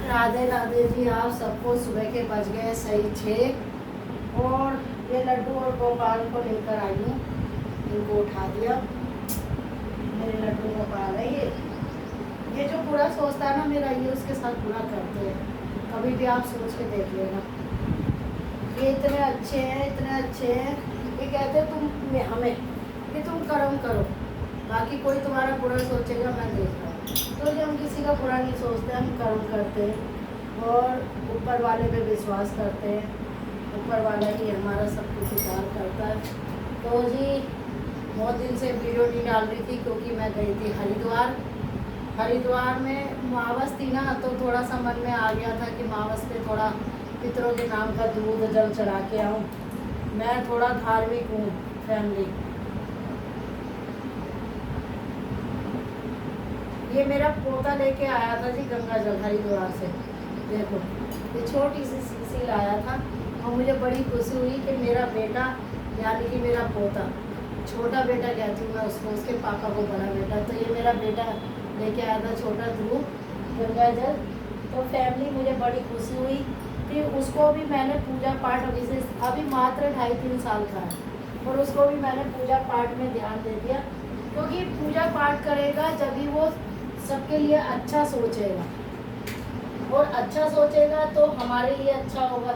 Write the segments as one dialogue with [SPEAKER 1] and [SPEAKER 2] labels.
[SPEAKER 1] राधे राधे जी। आप सबको सुबह के बज गए सही 6 और ये लड्डू और गोपाल को लेकर आई हूँ। इनको उठा दिया। मेरे लड्डू गोपाल है ये जो बुरा सोचता है ना मेरा, ये उसके साथ बुरा करते हैं। कभी भी आप सोच के देख लेना। ये इतने अच्छे हैं, इतने अच्छे हैं। ये कहते हैं तुम हमें कि तुम कर्म करो, बाकी कोई तुम्हारा बुरा सोचेगा मैं देख रहा हूँ। तो ये हम किसी का बुरा नहीं सोचते, हम कर्म करते हैं और ऊपर वाले पे विश्वास करते हैं। ऊपर वाला ही हमारा सब कुछ उद्धार करता है। तो जी बहुत दिन से वीडियो नहीं डाल रही थी क्योंकि मैं गई थी हरिद्वार में मावस थी ना, तो थोड़ा सा मन में आ गया था कि मावस पे थोड़ा पितरों के नाम का दूध जल चढ़ा के आऊँ। मैं थोड़ा धार्मिक हूँ फैमिली। ये मेरा पोता लेके आया था जी गंगा जल हरिद्वार से। देखो ये छोटी सी शीशी लाया था और मुझे बड़ी खुशी हुई कि मेरा बेटा यानी कि मेरा पोता, छोटा बेटा कहती हूँ मैं उसको, उसके पापा को बड़ा बेटा, तो ये मेरा बेटा लेके आया था छोटा ध्रुव गंगा जल। तो फैमिली मुझे बड़ी खुशी हुई कि उसको भी मैंने पूजा पाठ अभी मात्र 2.5-3 साल का है और उसको भी मैंने पूजा पाठ में ध्यान दे दिया। क्योंकि पूजा पाठ करेगा जब भी वो सबके लिए अच्छा सोचेगा और अच्छा सोचेगा तो हमारे लिए अच्छा होगा,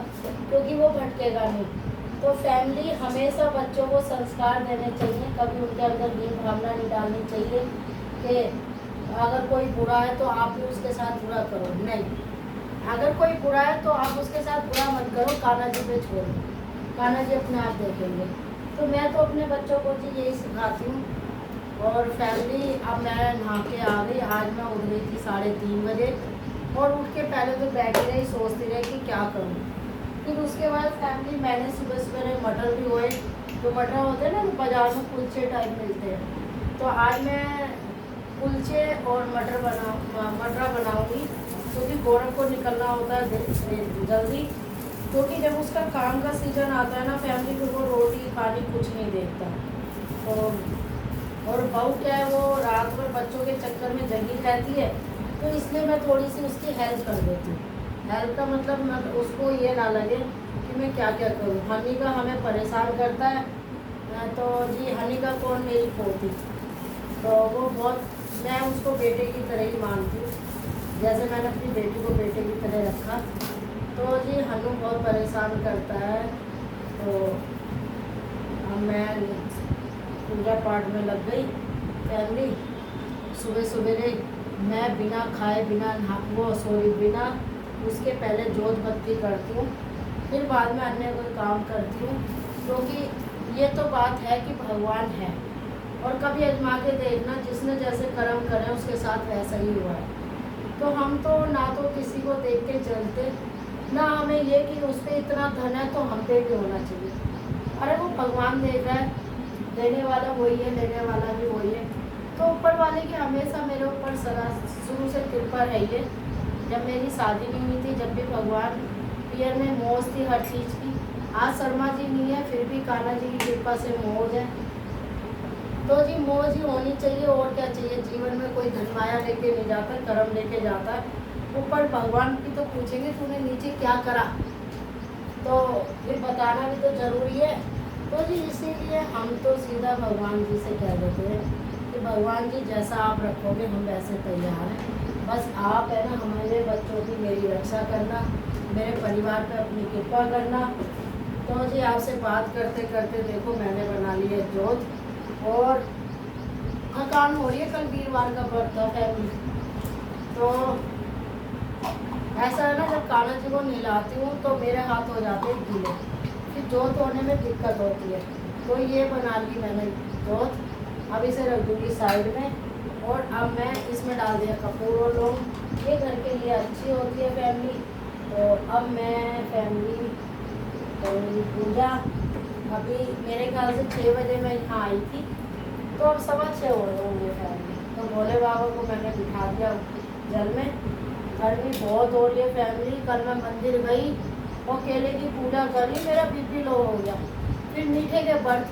[SPEAKER 1] क्योंकि वो भटकेगा नहीं। तो फैमिली हमेशा बच्चों को संस्कार देने चाहिए, कभी उनके अंदर हीन भावना नहीं डालनी चाहिए कि अगर कोई बुरा है तो आप भी उसके साथ बुरा करो। नहीं, अगर कोई बुरा है तो आप उसके साथ बुरा मत करो, कान्हा जी पे छोड़ दो, कान्हा जी अपने आप देखेंगे। तो मैं तो अपने बच्चों को जी यही सिखाती हूँ। और फैमिली अब मैं नहा के आ गई। आज मैं उठ गई थी 3:30 बजे और उठ के पहले तो बैठी रही, सोचती रही कि क्या करूँ। फिर उसके बाद फैमिली मैंने सुबह मटर भी हुए, जो मटर होते हैं ना बाज़ार में कुलचे टाइप मिलते हैं, तो आज मैं कुलचे और मटर बनाऊँगी क्योंकि गौरव को निकलना होता है जल्दी, क्योंकि जब उसका काम का सीज़न आता है ना फैमिली, फिर वो रोटी पानी कुछ नहीं देखता। तो और बहू क्या है, वो रात भर बच्चों के चक्कर में जगी रहती है, तो इसलिए मैं थोड़ी सी उसकी हेल्प कर देती हूँ। हेल्प का मतलब उसको ये ना लगे कि मैं क्या क्या करूँ। हनी का हमें परेशान करता है, तो जी हनी का कौन, मेरी पोती, तो वो बहुत, मैं उसको बेटे की तरह ही मानती हूँ, जैसे मैंने अपनी बेटी को बेटे की तरह रखा। तो जी हनु बहुत परेशान करता है। तो अब मैं पूजा पाठ में लग गई फैमिली। सुबह सवेरे मैं बिना खाए बिना उसके पहले जोत बत्ती करती हूँ, फिर बाद में अन्य कोई काम करती हूँ। क्योंकि ये तो बात है कि भगवान है और कभी आजमा के देखना, जिसने जैसे कर्म करे उसके साथ वैसा ही हुआ है। तो हम तो ना तो किसी को देख के चलते, ना हमें ये कि उस पर इतना धन है तो हम पे भी होना चाहिए। अरे वो भगवान देख रहा है, देने वाला वही है, लेने वाला भी वही है। तो ऊपर वाले की हमेशा मेरे ऊपर शुरू से कृपा रही है। जब मेरी शादी नहीं हुई थी, जब भी भगवान पियर में मौज थी हर चीज़ की। आज शर्मा जी नहीं है, फिर भी कान्हा जी की कृपा से मौज है। तो जी मौज ही होनी चाहिए, और क्या चाहिए। जीवन में कोई धनमाया लेके नहीं जाता, कर्म लेके जाता है। ऊपर भगवान की तो पूछेंगे तूने नीचे क्या करा, तो फिर बताना भी तो ज़रूरी है। तो जी इसीलिए हम तो सीधा भगवान जी से कह देते हैं कि भगवान जी जैसा आप रखोगे हम वैसे तैयार हैं। बस आप है ना हमारे बच्चों की मेरी रक्षा करना, मेरे परिवार पे अपनी कृपा करना। तो जी आपसे बात करते करते देखो मैंने बना ली है जोत और थकान हो रही है। कल वीरवार का व्रत था फैमिली, तो ऐसा है ना जब कान्हा जी को नहलाती हूँ तो मेरे हाथ हो जाते हैं गीले, फिर जोत होने में दिक्कत होती है। तो ये बना ली मैंने जोत, अब इसे रख दूँगी साइड में। और अब मैं इसमें डाल दिया कपूर और लौंग, ये घर के लिए अच्छी होती है फैमिली। तो अब मैं फैमिली करूँगी पूजा। अभी मेरे ख्याल से 6 बजे मैं यहाँ आई थी, तो अब 6:15 हो रहे होंगे फैमिली। तो भोले बाबा को मैंने बिठा दिया जल में। गर्मी बहुत हो रही है फैमिली। कल मैं मंदिर गई और केले की पूजा करी, मेरा बीपी लो हो गया। फिर मीठे के व्रत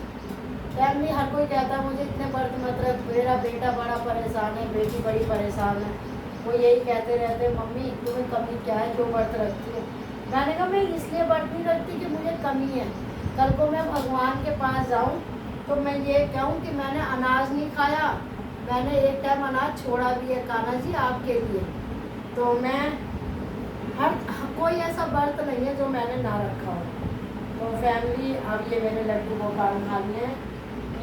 [SPEAKER 1] फैमिली, हर कोई कहता है मुझे इतने व्रत मत रख, मेरा बेटा बड़ा परेशान है, बेटी बड़ी परेशान है। वो यही कहते रहते मम्मी तुम्हें कमी क्या है जो व्रत रखती है। मैंने कहा मैं इसलिए व्रत नहीं रखती कि मुझे कमी है। कल को मैं भगवान के पास जाऊं तो मैं ये कहूँ कि मैंने अनाज नहीं खाया, मैंने एक टाइम अनाज छोड़ा भी है कान्हा जी आपके लिए। तो मैं हर कोई ऐसा व्रत नहीं है जो मैंने ना रखा हो। तो फैमिली अब ये मेरे लड्डू गोपाल खाने हैं,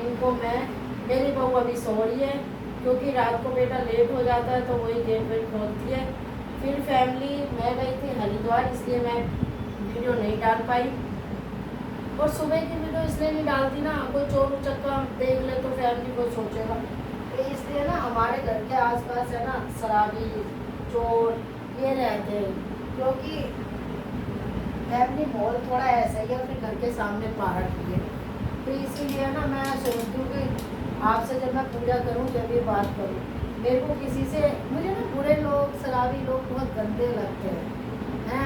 [SPEAKER 1] इनको मैं, मेरी बहू अभी सो रही है क्योंकि रात को बेटा लेट हो जाता है तो वही गेट वेट खोलती है। फिर फैमिली मैं गई थी हरिद्वार, इसलिए मैं वीडियो नहीं डाल पाई। और सुबह की वीडियो इसलिए नहीं डालती ना, कोई चोर उचक्का देख ले तो फैमिली को सोचेगा, तो इसलिए ना हमारे घर के आसपास है ना शराबी चोर ये रहते हैं, क्योंकि फैमिली मॉल थोड़ा ऐसा ही है, फिर घर के सामने पार्क भी है। तो इसीलिए ना मैं सोचती हूँ कि आपसे जब मैं पूजा करूँ जब ये बात करूँ, मेरे को किसी से, मुझे ना बुरे लोग शराबी लोग बहुत गंदे लगते हैं,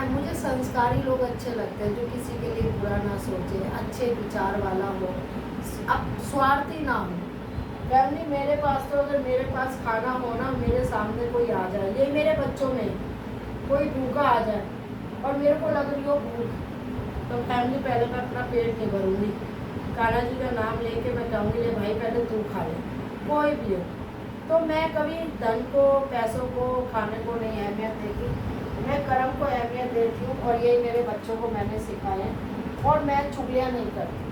[SPEAKER 1] मुझे संस्कारी लोग अच्छे लगते हैं जो किसी के लिए बुरा ना सोचे, अच्छे विचार वाला हो, अब स्वार्थी ना हो। फैमिली मेरे पास तो अगर मेरे पास खाना हो ना, मेरे सामने कोई आ जाए, ये मेरे बच्चों में कोई भूखा आ जाए और मेरे को लग रही हो भूख, तो फैमिली पहले मैं अपना पेट नहीं भरूंगी, कान्हा जी का नाम लेके मैं कहूँगी ले भाई पहले तू खा ले, कोई भी हो। तो मैं कभी धन को, पैसों को, खाने को नहीं अहमियत देती, मैं कर्म को अहमियत देती हूँ। और यही मेरे बच्चों को मैंने सिखाया है। और मैं चुगलियाँ नहीं करती,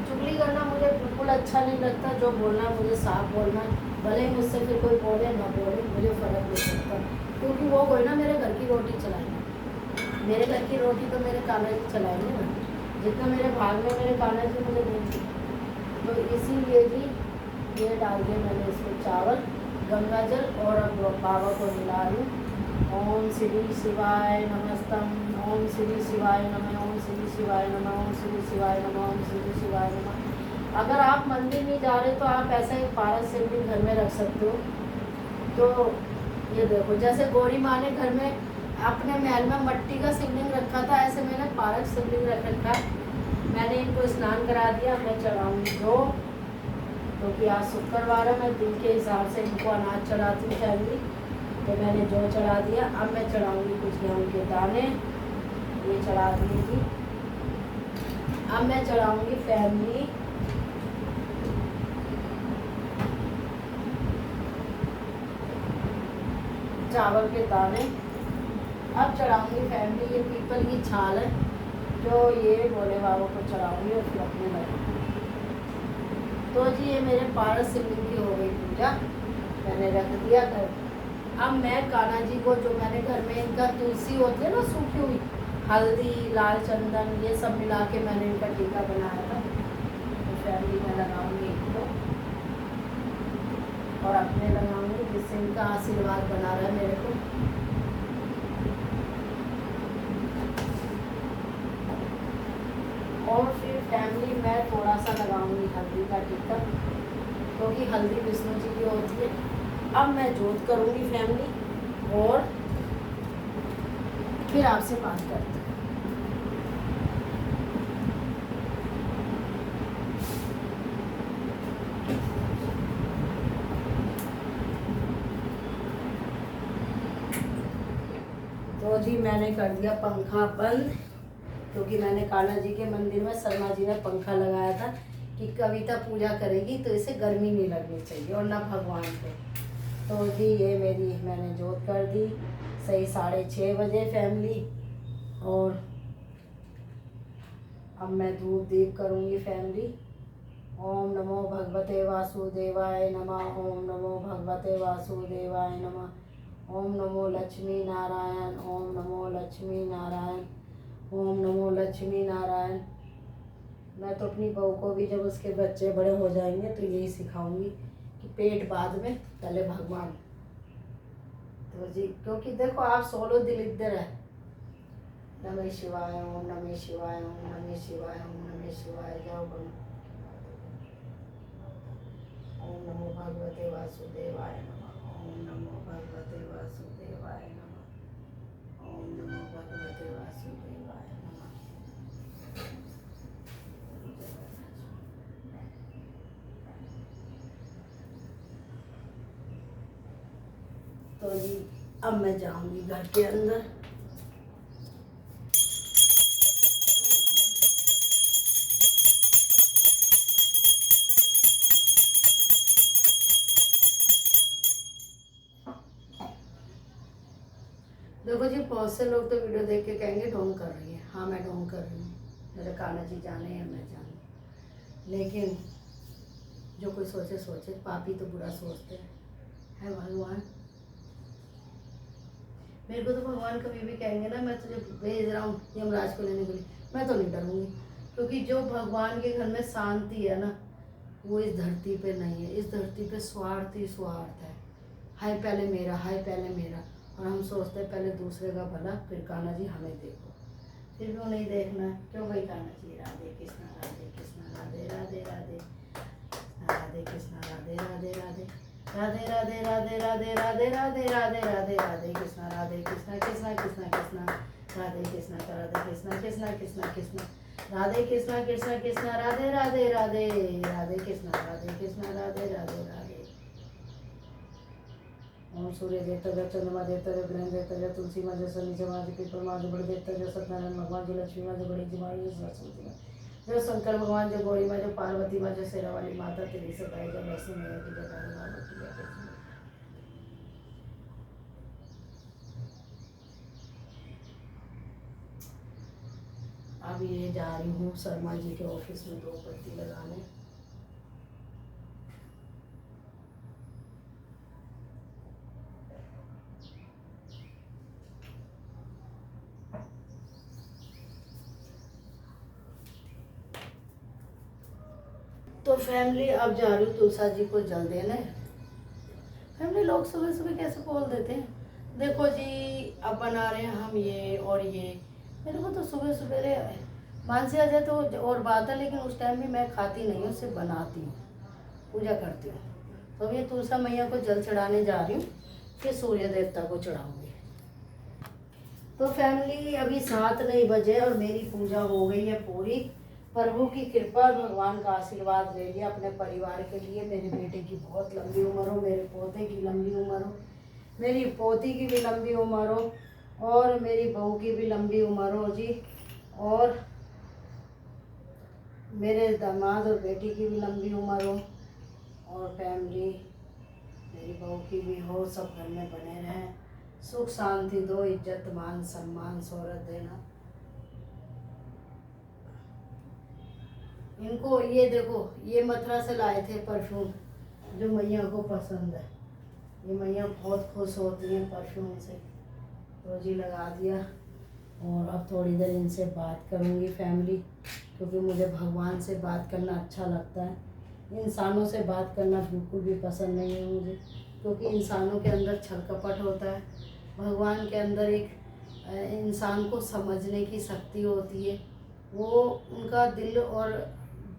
[SPEAKER 1] चुगली करना मुझे बिल्कुल अच्छा नहीं लगता। जो बोलना मुझे साफ बोलना, भले ही मुझसे फिर कोई बोले ना बोले मुझे फ़र्क नहीं पड़ता, क्योंकि वो कोई ना मेरे घर की रोटी चलाएंगे, मेरे घर की रोटी तो मेरे कान्हा जी चलाएंगे ना, जितना मेरे भाग में मेरे कान्हा जी मुझे नहीं। तो इसीलिए जी ये डाल दिया मैंने इसमें चावल, गंगा जल, और अब बाबा को मिला लूँ। ओम श्री शिवाय नमस्तम, ओम श्री शिवाय नमः, ओम श्री शिवाय नमः, ओम श्री शिवाय नमः, ओम श्री शिवाय नमः। अगर आप मंदिर नहीं जा रहे तो आप ऐसा एक पारस शिवलिंग घर में रख सकते हो। तो ये देखो, जैसे गौरी माँ ने घर में अपने महल में मट्टी का शिवलिंग रखा था, ऐसे मैंने पारक शिवलिंग रख रखा है। मैंने इनको स्नान करा दिया, मैं चढ़ाऊँगी दो, क्योंकि आज शुक्रवार है, मैं दिन के हिसाब से इनको अनाज चढ़ाती हूँ फैमिली। तो मैंने जो चढ़ा दिया, अब मैं चढ़ाऊँगी कुछ गेहूँ के दाने, ये चढ़ा दिए जी। अब मैं चढ़ाऊँगी फैमिली चावल के दाने। अब चढ़ाऊँगी फैमिली ये पीपल की छाल है, जो ये भोले बाबा को चढ़ाऊँगी और फिर अपने लगूँगी। तो जी ये मेरे पारस शिवलिंग की हो गई पूजा, मैंने रख दिया घर। अब मैं कान्हा जी को, जो मैंने घर में इनका तुलसी होती है ना सूखी हुई, हल्दी, लाल चंदन, ये सब मिला के मैंने इनका टीका बनाया था, तो फैमिली में लगाऊंगी इनको और अपने लगाऊंगी, जिससे इनका आशीर्वाद बना रहा है मेरे को। और फिर फैमिली मैं थोड़ा सा लगाऊंगी हल्दी का टीका, क्योंकि हल्दी विष्णु जी की होती है। अब मैं जोत करूंगी फैमिली और फिर आपसे बात करती हूँ। तो जी मैंने कर दिया पंखा बंद, क्योंकि मैंने कान्हा जी के मंदिर में शर्मा जी ने पंखा लगाया था कि कविता पूजा करेगी तो इसे गर्मी नहीं लगनी चाहिए और ना भगवान को। तो जी ये मेरी मैंने जोत कर दी सही 6:30 बजे फैमिली। और अब मैं धूप दीप करूँगी फैमिली। ओम नमो भगवते वासुदेवाय नमः, ओम नमो भगवते वासुदेवाय नमः, ओम नमो लक्ष्मी नारायण, ओम नमो लक्ष्मी नारायण, ओम नमो लक्ष्मी नारायण। मैं तो अपनी बहू को भी जब उसके बच्चे बड़े हो जाएंगे तो यही सिखाऊंगी कि पेट बाद में पहले भगवान। तो जी क्योंकि देखो आप 16 दिन इधर है, नमः शिवाय, ओम नमः शिवाय, ओम नमः शिवाय, ओम नमः शिवाय, जाओ बोलो। ओम नमो भगवते वासुदेवाय नमः, ओम नमो भगवते वासुदेवाय नमः, ओम नमो भगवते वासुदेवाय नमः। तो जी अब मैं जाऊंगी घर के अंदर। देखो जी, बहुत से लोग तो वीडियो देख के कहेंगे ढोंग कर रही है। हाँ, मैं ढोंग कर रही हूँ, मेरे कान्हा जी जाने या मैं जाने। लेकिन जो कोई सोचे सोचे, पापी तो बुरा सोचते हैं, है भगवान। मेरे को तो भगवान कभी भी कहेंगे ना मैं तुझे भेज रहा हूँ यमराज को लेने के लिए, मैं तो नहीं डरूंगी। क्योंकि जो भगवान के घर में शांति है ना, वो इस धरती पे नहीं है। इस धरती पे स्वार्थ ही स्वार्थ है। हाय पहले मेरा, हाय पहले मेरा। और हम सोचते हैं पहले दूसरे का भला, फिर कान्हा जी हमें देखो। फिर भी वो नहीं देखना है। क्यों भाई कान्हा जी? राधे कृष्णा, राधे कृष्णा, राधे राधे राधे, राधे कृष्णा, राधे राधे राधे, राधे राधे राधे राधे, राधे राधे राधे राधे, राधे कृष्णा, राधे कृष्णा, कृष्णा कृष्णा कृष्णा, राधे कृष्णा, राधे कृष्णा, कृष्णा कृष्णा कृष्णा, राधे कृष्णा, कृष्णा कृष्णा, राधे राधे राधे, राधे कृष्णा, राधे कृष्णा, राधे राधे राधे। ओम सूर्य देवता जय, चंद्रमा देवता जय, ग्रहण देवता जय, तुलसी माँ जय, शनि माँ जय, पीपल माँ जय, बड़े देवता जय, सत्यनारायण भगवान जय, लक्ष्मी माँ जय, बड़ी जी माँ जय, सरस्वती माँ जय, शंकर भगवान जय, गौरी माँ जय, पार्वती माँ जय, शेरा वाली माता तेरी सताई जय, वैष्णो मैया की जय, काली माँ की जय। अब ये जा रही हूँ शर्मा जी के ऑफिस में 2 पत्ती लगाने। तो फैमिली अब जा रही हूँ तुलसा जी को जल देने। फैमिली लोग सुबह सुबह कैसे बोल देते हैं, देखो जी अब बना रहे हैं हम ये और ये। मेरे को तो सुबह सवेरे मानसी आ जाए तो और बात है, लेकिन उस टाइम भी मैं खाती नहीं हूँ, सिर्फ बनाती हूँ, पूजा करती हूँ। तो अब ये तुलसा मैया को जल चढ़ाने जा रही हूँ, फिर सूर्य देवता को चढ़ाऊंगी। तो फैमिली अभी 7 नहीं बजे और मेरी पूजा हो गई है पूरी। प्रभु की कृपा और भगवान का आशीर्वाद ले लिया अपने परिवार के लिए। मेरे बेटे की बहुत लंबी उम्र हो, मेरे पोते की लंबी उम्र हो, मेरी पोती की भी लंबी उम्र हो, और मेरी बहू की भी लंबी उम्र हो जी, और मेरे दामाद और बेटी की भी लंबी उम्र हो, और फैमिली मेरी बहू की भी हो, सब घर में बने रहें, सुख शांति दो, इज्जत मान सम्मान शोहरत देना। इनको ये देखो, ये मथुरा से लाए थे परफ्यूम, जो मैया को पसंद है। ये मैया बहुत खुश होती हैं परफ्यूम से, तो जी लगा दिया। और अब थोड़ी देर इनसे बात करूँगी फैमिली, क्योंकि मुझे भगवान से बात करना अच्छा लगता है। इंसानों से बात करना बिल्कुल भी पसंद नहीं है मुझे, क्योंकि इंसानों के अंदर छल कपट होता है। भगवान के अंदर एक इंसान को समझने की शक्ति होती है। वो उनका दिल और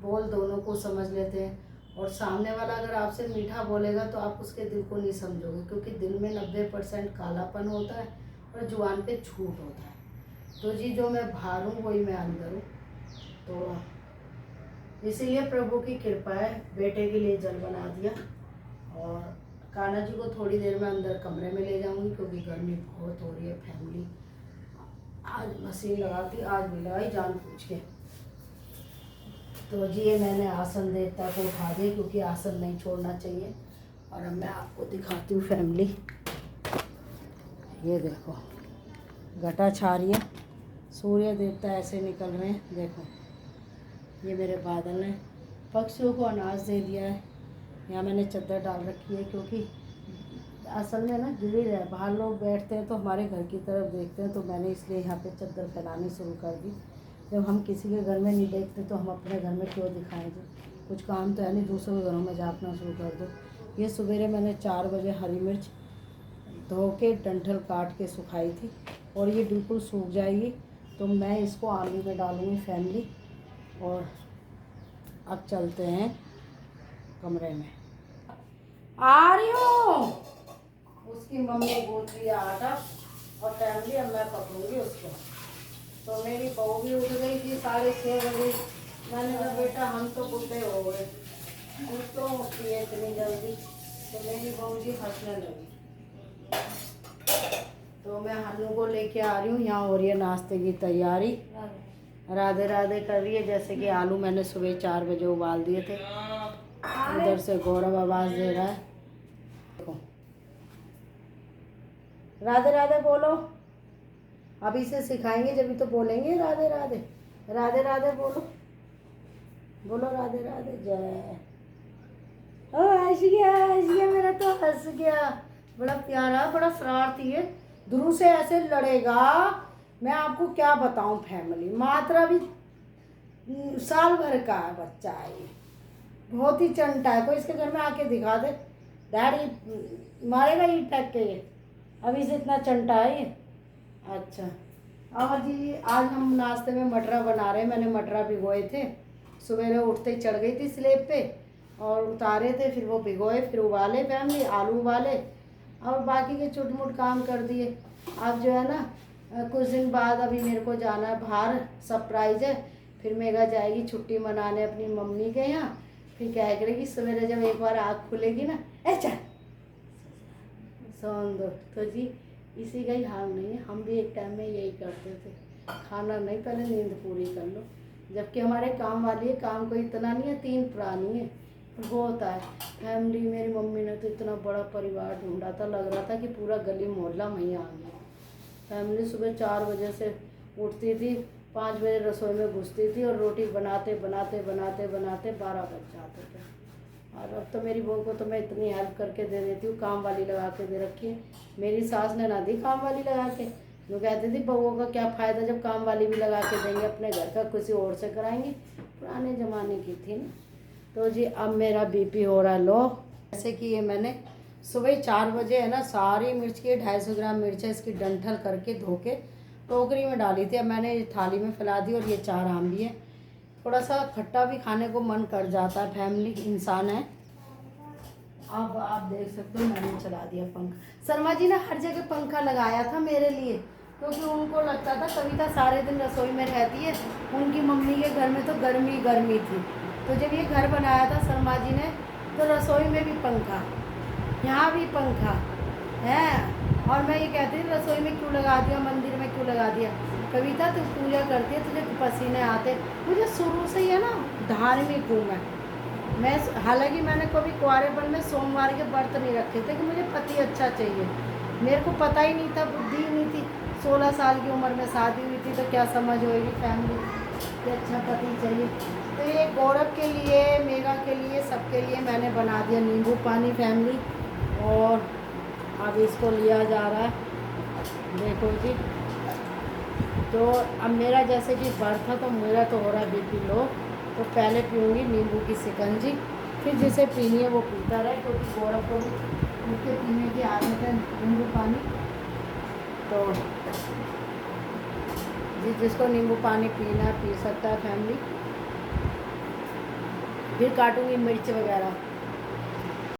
[SPEAKER 1] बोल दोनों को समझ लेते हैं। और सामने वाला अगर आपसे मीठा बोलेगा तो आप उसके दिल को नहीं समझोगे, क्योंकि दिल में 90% कालापन होता है और जुबान पे झूठ होता है। तो जी जो मैं बाहर हूँ वही मैं अंदर हूँ। तो इसीलिए प्रभु की कृपा है, बेटे के लिए जल बना दिया। और कान्हा जी को थोड़ी देर में अंदर कमरे में ले जाऊंगी, क्योंकि गर्मी बहुत हो रही है फैमिली। आज मशीन लगाती, आज भी लगाई जान पूछ के। तो जी ये मैंने आसन देवता को उठा दिया, क्योंकि आसन नहीं छोड़ना चाहिए। और अब मैं आपको दिखाती हूँ फैमिली, ये देखो घटा छा रही है, सूर्य देवता ऐसे निकल रहे हैं, देखो ये मेरे बादल हैं। पक्षियों को अनाज दे दिया है। यहाँ मैंने चादर डाल रखी है, क्योंकि असल में ना गिरी है, बाहर लोग बैठते हैं तो हमारे घर की तरफ देखते हैं, तो मैंने इसलिए यहाँ पे चादर फैलानी शुरू कर दी। जब हम किसी के घर में नहीं देखते तो हम अपने घर में क्यों दिखाएंगे। कुछ काम तो है नहीं, दूसरों के घरों में झाँकना शुरू कर दो। ये सवेरे मैंने 4 बजे हरी मिर्च धो के डंठल काट के सुखाई थी, और ये बिल्कुल सूख जाएगी तो मैं इसको आलू में डालूँगी फैमिली। और अब चलते हैं कमरे में। आ रही हूँ। उसकी मम्मी गूंथ रही है आटा, और फैमिली अब मैं पकड़ूंगी उसको। तो मेरी बहू भी उठ गई थी 6:30 बजे। मैंने कहा बेटा हम तो बुढ़े हो गए, उठ तो उठती है इतनी जल्दी। तो मेरी बहू जी हंसने लगी, तो मैं हन्नू को लेके आ रही हूँ, यहाँ हो रही है नाश्ते की तैयारी। राधे राधे कर रही है। जैसे कि आलू मैंने सुबह 4 बजे उबाल दिए थे। उधर से गौरव आवाज़ दे रहा है। देखो, राधे राधे बोलो। अभी से सिखाएंगे जब तो बोलेंगे राधे राधे। राधे राधे बोलो, बोलो राधे राधे। जय। ओ हंस गया मेरा तो हंस गया। बड़ा प्यारा, बड़ा शरारती है। ध्रुव से ऐसे लड़ेगा, मैं आपको क्या बताऊं फैमिली। मात्रा भी साल भर का है बच्चा है ये, बहुत ही चंटा है। कोई इसके घर में आके दिखा दे, डैडी मारेगा ईट फेंक के ये। अभी से इतना चंटा है ये। अच्छा, और जी आज हम नाश्ते में मटरा बना रहे हैं। मैंने मटरा भिगोए थे, सवेरे उठते ही चढ़ गई थी स्लेब पे और उतारे थे, फिर वो भिगोए, फिर उबाले फैमिली, आलू उबाले और बाकी के छोटे मोटे काम कर दिए। अब जो है ना कुछ दिन बाद अभी मेरे को जाना है बाहर, सरप्राइज है। फिर मेघा जाएगी छुट्टी मनाने अपनी मम्मी के यहाँ। फिर क्या करेगी, सवेरे जब एक बार आँख खुलेगी ना, चल सोन दो। तो जी इसी का ही हाल नहीं है। हम भी एक टाइम में यही करते थे, खाना नहीं, पहले नींद पूरी कर लो। जबकि हमारे काम वाली है, काम कोई इतना नहीं है, 3 प्राणी है, वो होता है फैमिली। मेरी मम्मी ने तो इतना बड़ा परिवार ढूंढा था, लग रहा था कि पूरा गली मोहल्ला वहीं आ गया। फैमिली सुबह 4 बजे से उठती थी, 5 बजे रसोई में घुसती थी और रोटी बनाते बनाते बनाते बनाते 12 बज जाते थे। और अब तो मेरी बहू को तो मैं इतनी हेल्प करके दे देती हूँ, काम वाली लगा के दे रखी है। मेरी सास ने ना दी काम वाली लगा के। वो कहती थी बहुओं का क्या फ़ायदा जब काम वाली भी लगा के देंगे, अपने घर का किसी और से कराएंगे। पुराने ज़माने की थी ना। तो जी अब मेरा बीपी हो रहा है लो। ऐसे कि ये मैंने सुबह 4 बजे है ना सारी मिर्च की 250 ग्राम मिर्च है, इसकी डंठल करके धो के टोकरी में डाली थी। अब मैंने थाली में फैला दी। और ये 4 आम भी है। थोड़ा सा खट्टा भी खाने को मन कर जाता है, फैमिली इंसान है। अब आप देख सकते हो मैंने चला दिया पंखा। शर्मा जी ने हर जगह पंखा लगाया था मेरे लिए, क्योंकि उनको लगता था कविता सारे दिन रसोई में रहती है, उनकी मम्मी के घर में तो गर्मी गर्मी थी। तो जब ये घर बनाया था शर्मा जी ने, तो रसोई में भी पंखा, यहाँ भी पंखा है। और मैं ये कहती थी रसोई में क्यों लगा दिया, मंदिर में क्यों लगा दिया। कविता तू पूजा करती है, तुझे पसीने आते। मुझे शुरू से ही है ना धार्मिक हूँ मैं। हालांकि मैंने कभी कुआरेपन में सोमवार के व्रत नहीं रखे थे कि मुझे पति अच्छा चाहिए। मेरे को पता ही नहीं था, बुद्धि ही नहीं थी। 16 साल की उम्र में शादी हुई थी, तो क्या समझ होएगी फैमिली कि अच्छा पति चाहिए। तो ये गौरव के लिए, मेघा के लिए, सबके लिए मैंने बना दिया नींबू पानी फैमिली। और अब इसको लिया जा रहा है, देखो जी। तो अब मेरा जैसे कि व्रत था, तो मेरा तो हो रहा है बीपी लो। तो पहले पीऊँगी नींबू की शिकंजी, फिर जिसे पीनी है वो पीता रहे, क्योंकि गौरव को भी उसके पीने की आदत है नींबू पानी। तो जिसको नींबू पानी पीना पी सकता है फैमिली। फिर काटूँगी मिर्च वगैरह।